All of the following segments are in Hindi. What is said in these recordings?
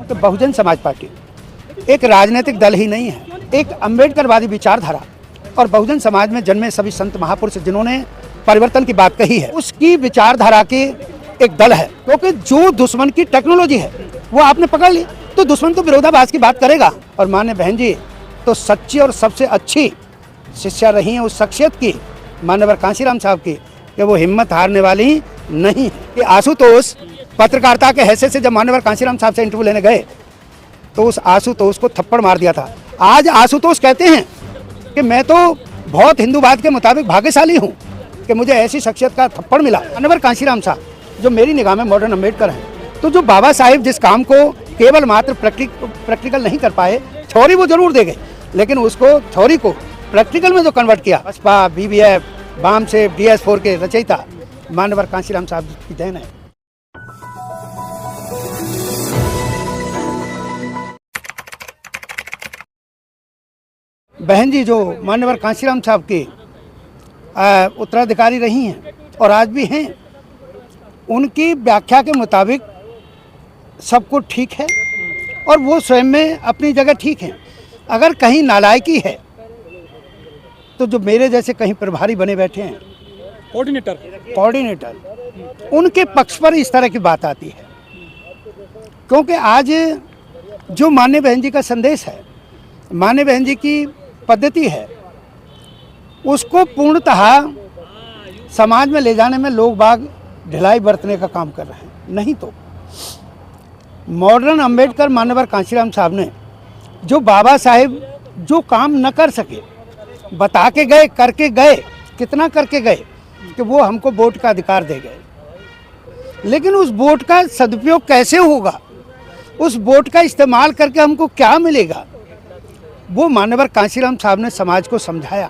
तो बहुजन समाज पार्टी एक राजनीतिक दल ही नहीं है, एक अम्बेडकरवादी विचारधारा और बहुजन समाज में जन्मे सभी संत महापुरुष जिन्होंने परिवर्तन की बात कही है, उसकी विचारधारा की एक दल है। क्योंकि जो दुश्मन की टेक्नोलॉजी है वो आपने पकड़ ली तो दुश्मन तो विरोधाभास की बात करेगा। और माननीय बहन जी तो सच्ची और सबसे अच्छी शिष्या रही हैं उस शख्सियत की, माननीय कांशीराम साहब की, कि वो हिम्मत हारने वाली नहीं कि आशुतोष पत्रकारिता के हैसियत से जब माननीय कांशीराम साहब से इंटरव्यू लेने गए तो उस आशुतोष को थप्पड़ मार दिया था। आज आशुतोष कहते हैं कि मैं तो बहुत हिंदूवाद के मुताबिक भाग्यशाली हूँ कि मुझे ऐसी शख्सियत का थप्पड़ मिला। माननीय कांशीराम साहब जो मेरी निगाह में मॉडर्न अम्बेडकर हैं, तो जो बाबा साहिब जिस काम को केवल मात्र प्रैक्टिकल नहीं कर पाए, थ्योरी वो जरूर दे गए, लेकिन उसको थ्योरी को प्रैक्टिकल में जो कन्वर्ट किया, बसपा, BBF, वाम से DS4 के रचयिता माननीय कांशीराम साहब की देन है। बहन जी जो माननीय कांशीराम साहब के उत्तराधिकारी रही हैं और आज भी हैं, उनकी व्याख्या के मुताबिक सब कुछ ठीक है और वो स्वयं में अपनी जगह ठीक है। अगर कहीं नालायकी है तो जो मेरे जैसे कहीं प्रभारी बने बैठे हैं, कोऑर्डिनेटर, उनके पक्ष पर इस तरह की बात आती है। क्योंकि आज जो माननीय बहन जी का संदेश है, माननीय बहन जी की पद्धति है, उसको पूर्णतः समाज में ले जाने में लोग बाग ढिलाई बरतने का काम कर रहे हैं। नहीं तो मॉडर्न अम्बेडकर माननीय कांशीराम साहब ने जो बाबा साहिब जो काम न कर सके बता के गए, करके गए, कितना करके गए कि वो हमको वोट का अधिकार दे गए। लेकिन उस वोट का सदुपयोग कैसे होगा, उस वोट का इस्तेमाल करके हमको क्या मिलेगा, वो माननीय कांशीराम साहब ने समाज को समझाया।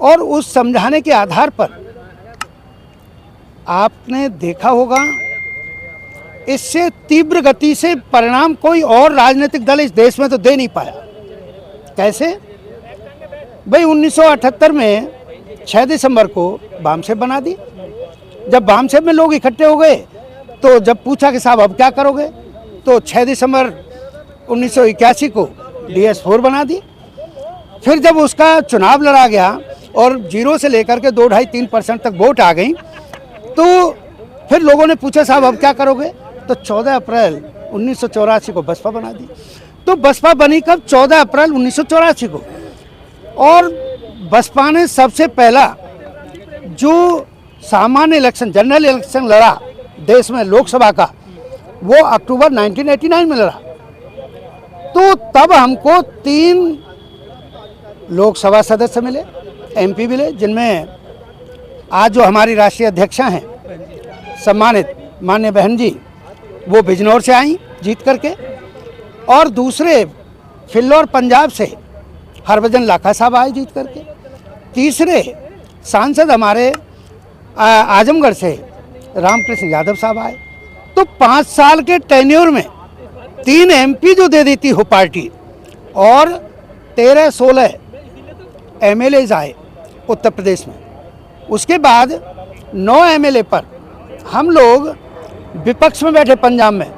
और उस समझाने के आधार पर आपने देखा होगा इससे तीव्र गति से परिणाम कोई और राजनीतिक दल इस देश में तो दे नहीं पाया। कैसे भाई, 1978 में 6 दिसंबर को बामसेब बना दी। जब बामसेब में लोग इकट्ठे हो गए तो जब पूछा कि साहब अब क्या करोगे, तो 6 दिसंबर 1981 को DS4 बना दी। फिर जब उसका चुनाव लड़ा गया और 0 से लेकर के 2, 2.5, 3% तक वोट आ गई, तो फिर लोगों ने पूछा साहब अब क्या करोगे, तो 14 अप्रैल 1984 को बसपा बना दी। तो बसपा बनी कब? 14 अप्रैल 1984 को। और बसपा ने सबसे पहला जो सामान्य इलेक्शन, जनरल इलेक्शन लड़ा देश में लोकसभा का, वो अक्टूबर 1989 में लड़ा। तो तब हमको 3 लोकसभा सदस्य मिले, MP मिले, जिनमें आज जो हमारी राष्ट्रीय अध्यक्षा हैं सम्मानित माननीय बहन जी, वो बिजनौर से आई जीत करके, और दूसरे फिल्लौर पंजाब से हरभजन लाखा साहब आए जीत करके, तीसरे सांसद हमारे आजमगढ़ से रामकृष्ण यादव साहब आए। तो 5 साल के टेन्योर में 3 MP जो दे देती हो पार्टी, और 13-16 MLAs आए उत्तर प्रदेश में। उसके बाद 9 MLA पर हम लोग विपक्ष में बैठे पंजाब में।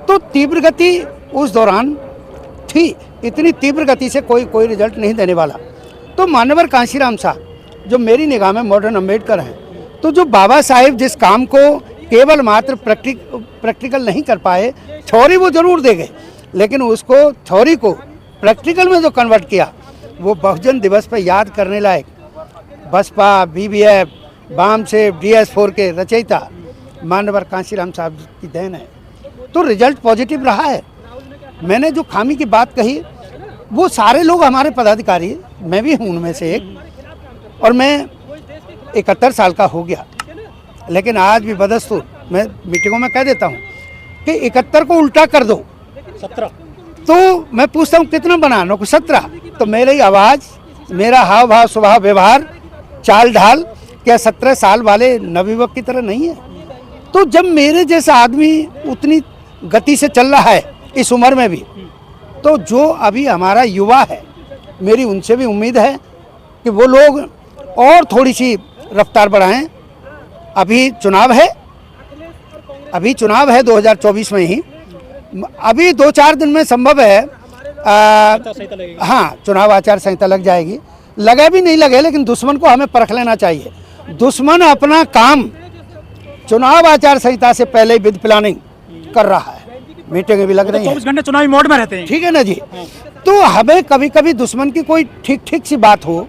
तो तीव्र गति उस दौरान थी, इतनी तीव्र गति से कोई रिजल्ट नहीं देने वाला। तो माननीय कांशीराम साहब जो मेरी निगाह में मॉडर्न अम्बेडकर हैं, तो जो बाबा साहिब जिस काम को केवल मात्र प्रैक्टिकल नहीं कर पाए, थ्योरी वो जरूर दे गए, लेकिन उसको थ्योरी को प्रैक्टिकल में जो कन्वर्ट किया, वो बहुजन दिवस पर याद करने लायक बसपा, BBF, वाम से DS4 के रचयिता माननीय कांशीराम साहब की देन है। तो रिजल्ट पॉजिटिव रहा है। मैंने जो खामी की बात कही, वो सारे लोग हमारे पदाधिकारी, मैं भी हूँ उनमें से एक, और मैं 71 साल का हो गया, लेकिन आज भी बदस्तूर मैं मीटिंगों में कह देता हूँ कि 71 को उल्टा कर दो 17। तो मैं पूछता हूँ कितना बनाना को 17, तो मेरी आवाज़, मेरा हाव भाव, स्वभाव, व्यवहार, चाल ढाल क्या 17 साल वाले नवयुवक की तरह नहीं है। तो जब मेरे जैसा आदमी उतनी गति से चल रहा है इस उम्र में भी, तो जो अभी हमारा युवा है, मेरी उनसे भी उम्मीद है कि वो लोग और थोड़ी सी रफ्तार बढ़ाएं। अभी चुनाव है 2024 में ही, अभी 2-4 दिन में संभव है हाँ चुनाव आचार संहिता लग जाएगी, लगे भी नहीं लगे, लेकिन दुश्मन को हमें परख लेना चाहिए। दुश्मन अपना काम चुनाव आचार संहिता से पहले ही विद प्लानिंग कर रहा है, मीटिंगें भी लग रही हैं, 24 घंटे चुनावी मोड में रहते हैं। ठीक है ना जी। तो हमें कभी कभी दुश्मन की कोई ठीक ठीक सी बात हो,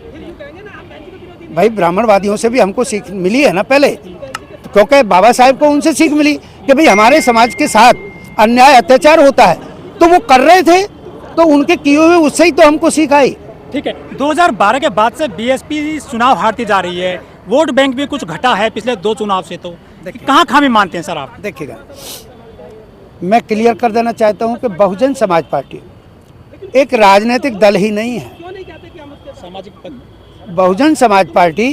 भाई ब्राह्मणवादियों से भी हमको सीख मिली है ना पहले, क्योंकि बाबा साहेब को उनसे सीख मिली कि भाई हमारे समाज के साथ अन्याय अत्याचार होता है, तो वो कर रहे थे, तो उनके किए हुए उससे ही तो हमको सीख आई। ठीक है, 2012 के बाद से बीएसपी चुनाव हारती जा रही है, वोट बैंक भी कुछ घटा है पिछले 2 चुनाव से, तो कहाँ खामी मानते हैं सर आप? देखिएगा, मैं क्लियर कर देना चाहता हूं कि बहुजन समाज पार्टी एक राजनीतिक दल ही नहीं है। बहुजन समाज पार्टी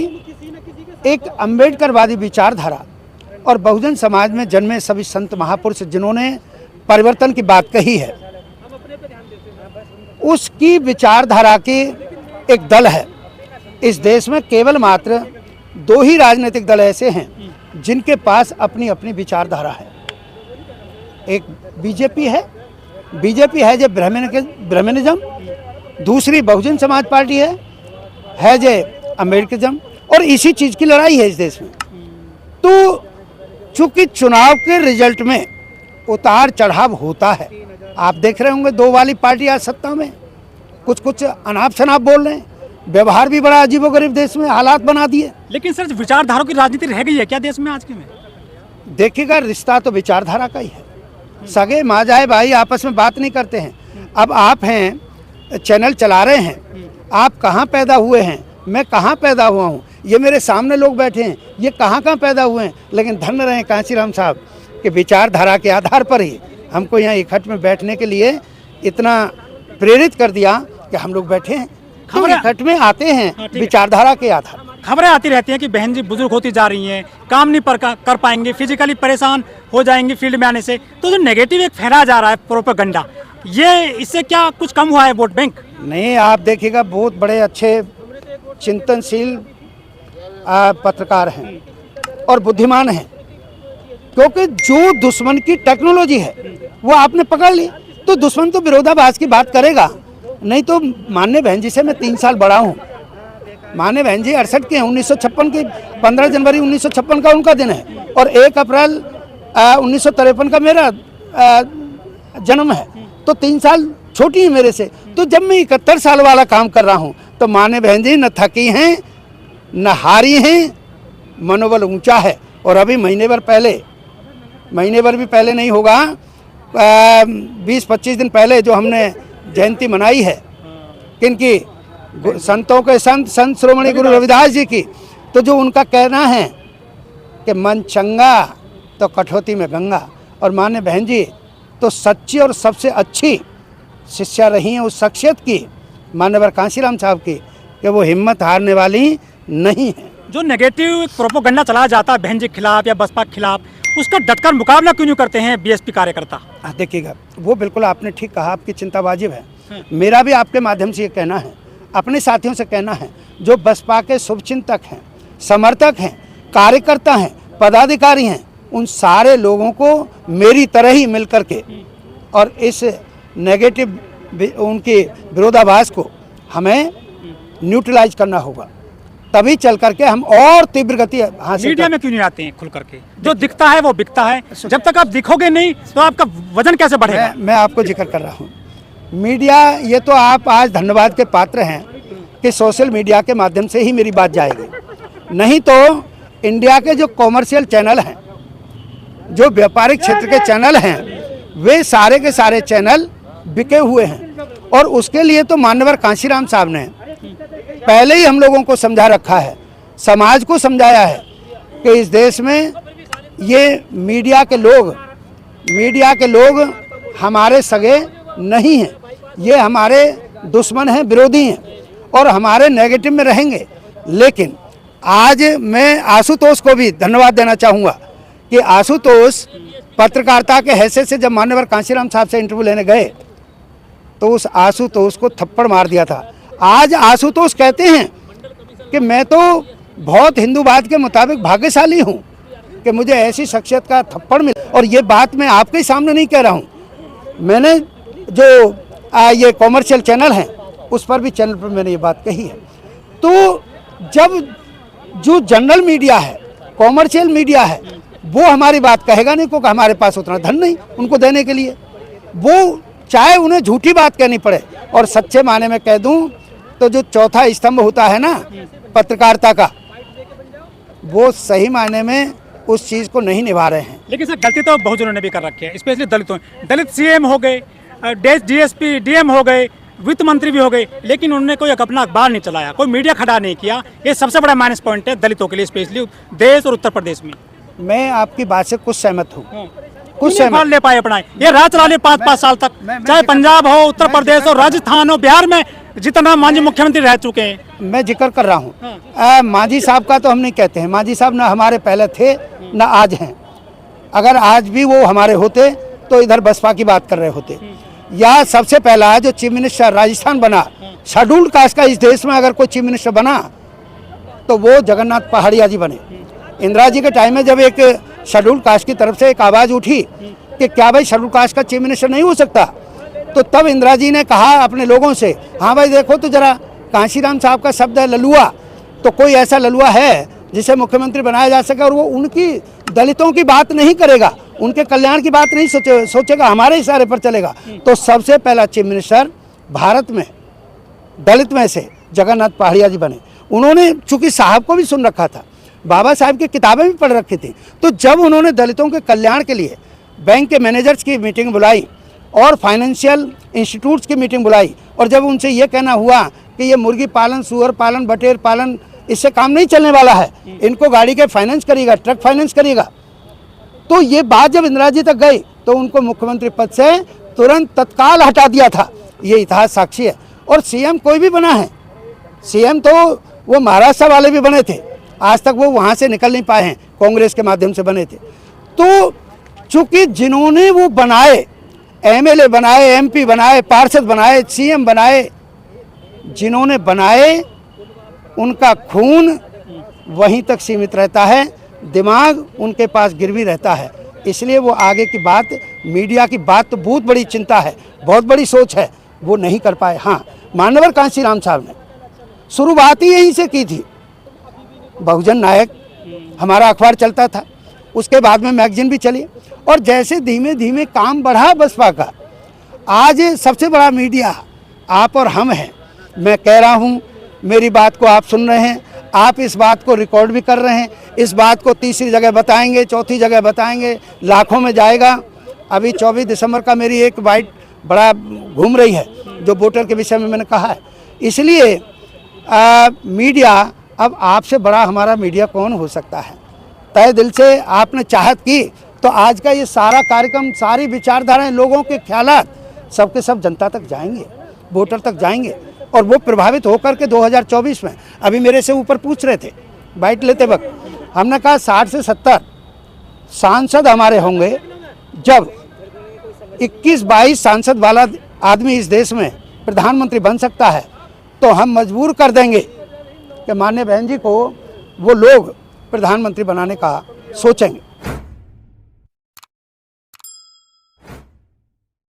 एक अम्बेडकरवादी विचारधारा और बहुजन समाज में जन्मे सभी संत महापुरुष जिन्होंने परिवर्तन की बात कही है, उसकी विचारधारा की एक दल है। इस देश में केवल मात्र 2 ही राजनीतिक दल ऐसे हैं जिनके पास अपनी अपनी विचारधारा है। एक बीजेपी है जो ब्राह्मणिज्म, दूसरी बहुजन समाज पार्टी है जो अम्बेडकरिज्म, और इसी चीज़ की लड़ाई है इस देश में। तो चूंकि चुनाव के रिजल्ट में उतार चढ़ाव होता है, आप देख रहे होंगे 2 वाली पार्टी आज सत्ता में, कुछ अनाप शनाप बोल रहे हैं, व्यवहार भी बड़ा अजीबोगरीब देश में हालात बना दिए। लेकिन सर विचारधारा की राजनीति रह गई है क्या देश में आज के में? देखिएगा, रिश्ता तो विचारधारा का ही है। सगे माँ जाए भाई आपस में बात नहीं करते हैं। अब आप हैं, चैनल चला रहे हैं, आप कहाँ पैदा हुए हैं, मैं कहाँ पैदा हुआ हूँ, ये मेरे सामने लोग बैठे हैं, ये कहाँ पैदा हुए हैं, लेकिन धन्य रहे कांशीराम साहब के विचारधारा के आधार पर ही हमको यहाँ इकट्ठ में बैठने के लिए इतना प्रेरित कर दिया कि हम लोग बैठे हैं। तो इकट्ठ में आते हैं विचारधारा के आधार। खबरें आती रहती हैं कि बहन जी बुजुर्ग होती जा रही हैं, काम नहीं कर पाएंगे, फिजिकली परेशान हो जाएंगे फील्ड में आने से, तो जो नेगेटिव एक फैलाया जा रहा है प्रोपेगेंडा, ये इससे क्या कुछ कम हुआ है वोट बैंक? नहीं, आप देखिएगा बहुत बड़े अच्छे चिंतनशील पत्रकार हैं और बुद्धिमान हैं, क्योंकि जो दुश्मन की टेक्नोलॉजी है वो आपने पकड़ ली, तो दुश्मन तो विरोधाभास की बात करेगा। नहीं तो माननीय बहन जी से मैं 3 साल बड़ा हूँ। माननीय बहन जी 68 के हैं, 1956 की 15 जनवरी 1956 का उनका दिन है, और 1 अप्रैल 1953 का मेरा जन्म है, तो 3 साल छोटी है मेरे से। तो जब मैं 71 साल वाला काम कर रहा हूँ, तो माननीय बहन जी न थकी हैं न हारी हैं, मनोबल ऊंचा है। और अभी महीने भर भी पहले नहीं होगा, 20-25 दिन पहले जो हमने जयंती मनाई है किनकी, संतों के संत श्रोमणी गुरु रविदास जी की, तो जो उनका कहना है कि मन चंगा तो कठौती में गंगा, और मान्य बहन जी तो सच्ची और सबसे अच्छी शिष्या रही हैं उस शख्सियत की, मान्यवर कांशीराम साहब की, कि वो हिम्मत हारने वाली नहीं है। जो नेगेटिव प्रोपेगेंडा चलाया जाता है बहन जी के खिलाफ या बसपा के खिलाफ, उसका डटकर मुकाबला क्यों नहीं करते हैं बीएसपी कार्यकर्ता? देखिएगा, वो बिल्कुल आपने ठीक कहा, आपकी चिंता वाजिब है। मेरा भी आपके माध्यम से ये कहना है, अपने साथियों से कहना है, जो बसपा के शुभचिंतक हैं, समर्थक हैं, कार्यकर्ता हैं, पदाधिकारी हैं, उन सारे लोगों को मेरी तरह ही मिल करके और इस नेगेटिव उनके विरोधाभास को हमें न्यूट्रलाइज करना होगा, तभी चल करके हम और तीव्र गति हासिल। मीडिया में क्यों नहीं आते हैं खुल करके? जो दिखता है वो बिकता है, जब तक आप दिखोगे नहीं तो आपका वजन कैसे बढ़ेगा? मैं आपको जिक्र कर रहा हूँ, मीडिया, ये तो आप आज धन्यवाद के पात्र हैं कि सोशल मीडिया के माध्यम से ही मेरी बात जाएगी, नहीं तो इंडिया के जो कॉमर्शियल चैनल हैं, जो व्यापारिक क्षेत्र के चैनल हैं, वे सारे के सारे चैनल बिके हुए हैं। और उसके लिए तो मान्यवर कांशीराम साहब ने पहले ही हम लोगों को समझा रखा है, समाज को समझाया है कि इस देश में ये मीडिया के लोग हमारे सगे नहीं हैं, ये हमारे दुश्मन हैं, विरोधी हैं, और हमारे नेगेटिव में रहेंगे। लेकिन आज मैं आशुतोष को भी धन्यवाद देना चाहूँगा कि आशुतोष पत्रकारिता के हैसियत से जब मान्यवर कांशीराम साहब से इंटरव्यू लेने गए, तो उस आशुतोष को थप्पड़ मार दिया था। आज आशुतोष कहते हैं कि मैं तो बहुत हिंदूवाद के मुताबिक भाग्यशाली हूँ कि मुझे ऐसी शख्सियत का थप्पड़ मिला, और ये बात मैं आपके सामने नहीं कह रहा हूँ, मैंने जो ये कॉमर्शियल चैनल हैं उस पर भी चैनल पर मैंने ये बात कही है। तो जब जो जनरल मीडिया है, कॉमर्शियल मीडिया है, वो हमारी बात कहेगा नहीं, क्योंकि हमारे पास उतना धन नहीं उनको देने के लिए। वो चाहे उन्हें झूठी बात कहनी पड़े, और सच्चे माने में कह दूं तो जो चौथा स्तंभ होता है ना पत्रकारिता का, वो सही मायने में उस चीज़ को नहीं निभा रहे हैं। लेकिन सर गलती तो बहुजनों ने भी कर रखी है, स्पेशली दलितों। दलित सीएम हो गए, डीएसपी डीएम हो गए, वित्त मंत्री भी हो गए, लेकिन उन्होंने कोई अपना अखबार नहीं चलाया, कोई मीडिया खड़ा नहीं किया। ये सबसे बड़ा माइनस पॉइंट है दलितों के लिए, स्पेशली देश और उत्तर प्रदेश में। मैं आपकी बात से कुछ सहमत हूँ, कुछ सहमत ले पाए अपना ये राज चला ले 5-5 साल तक, चाहे पंजाब हो, उत्तर प्रदेश हो, राजस्थान हो, बिहार में जितना मांझी मुख्यमंत्री रह चुके हैं। मैं जिक्र कर रहा हूँ मांझी साहब का, तो हम नहीं कहते हैं। मांझी साहब ना हमारे पहले थे ना आज हैं। अगर आज भी वो हमारे होते तो इधर बसपा की बात कर रहे होते। या सबसे पहला जो चीफ मिनिस्टर राजस्थान बना, शेड्यूल्ड कास्ट का इस देश में अगर कोई चीफ मिनिस्टर बना तो वो जगन्नाथ पहाड़िया जी बने। इंदिरा जी के टाइम में जब एक शेड्यूल्ड कास्ट की तरफ से एक आवाज़ उठी कि क्या भाई शेड्यूल्ड कास्ट का चीफ मिनिस्टर नहीं हो सकता, तो तब इंदिरा जी ने कहा अपने लोगों से, हाँ भाई देखो तो जरा कांशीराम साहब का शब्द है ललुआ, तो कोई ऐसा ललुआ है जिसे मुख्यमंत्री बनाया जा सके, और वो उनकी दलितों की बात नहीं करेगा, उनके कल्याण की बात नहीं सोचेगा, हमारे इशारे पर चलेगा। तो सबसे पहला चीफ मिनिस्टर भारत में दलित में से जगन्नाथ पहाड़िया जी बने। उन्होंने चूंकि साहब को भी सुन रखा था, बाबा साहब की किताबें भी पढ़ रखी थी, तो जब उन्होंने दलितों के कल्याण के लिए बैंक के मैनेजर्स की मीटिंग बुलाई और फाइनेंशियल इंस्टीट्यूट्स की मीटिंग बुलाई, और जब उनसे ये कहना हुआ कि ये मुर्गी पालन, सुअर पालन, बटेर पालन, इससे काम नहीं चलने वाला है, इनको गाड़ी के फाइनेंस करिएगा, ट्रक फाइनेंस करिएगा, तो ये बात जब इंदिरा जी तक गई तो उनको मुख्यमंत्री पद से तुरंत तत्काल हटा दिया था। ये इतिहास साक्षी है। और सीएम कोई भी बना है, सीएम तो वो महाराष्ट्र वाले भी बने थे, आज तक वो वहाँ से निकल नहीं पाए हैं, कांग्रेस के माध्यम से बने थे। तो चूंकि जिन्होंने वो बनाए, एमएलए बनाए, एमपी बनाए, पार्षद बनाए, सीएम बनाए, जिन्होंने बनाए उनका खून वहीं तक सीमित रहता है, दिमाग उनके पास गिरवी रहता है। इसलिए वो आगे की बात, मीडिया की बात तो बहुत बड़ी चिंता है, बहुत बड़ी सोच है, वो नहीं कर पाए। हाँ, मानवर कांशीराम साहब ने शुरुआत ही यहीं से की थी। बहुजन नायक हमारा अखबार चलता था, उसके बाद में मैगजीन भी चली, और जैसे धीमे धीमे काम बढ़ा बसपा का, आज सबसे बड़ा मीडिया आप और हम हैं। मैं कह रहा हूँ, मेरी बात को आप सुन रहे हैं, आप इस बात को रिकॉर्ड भी कर रहे हैं, इस बात को तीसरी जगह बताएंगे, चौथी जगह बताएंगे, लाखों में जाएगा। अभी 24 दिसंबर का मेरी एक बाइट बड़ा घूम रही है, जो वोटर के विषय में मैंने कहा है। इसलिए मीडिया, अब आपसे बड़ा हमारा मीडिया कौन हो सकता है। तय दिल से आपने चाहत की तो आज का ये सारा कार्यक्रम, सारी विचारधाराएं, लोगों के ख्यालात सबके सब जनता तक जाएंगे, वोटर तक जाएंगे, और वो प्रभावित होकर के 2024 में, अभी मेरे से ऊपर पूछ रहे थे बाइट लेते वक्त, हमने कहा 60 से 70 सांसद हमारे होंगे। जब 21-22 सांसद वाला आदमी इस देश में प्रधानमंत्री बन सकता है, तो हम मजबूर कर देंगे कि माननीय बहन जी को वो लोग प्रधानमंत्री बनाने का सोचेंगे।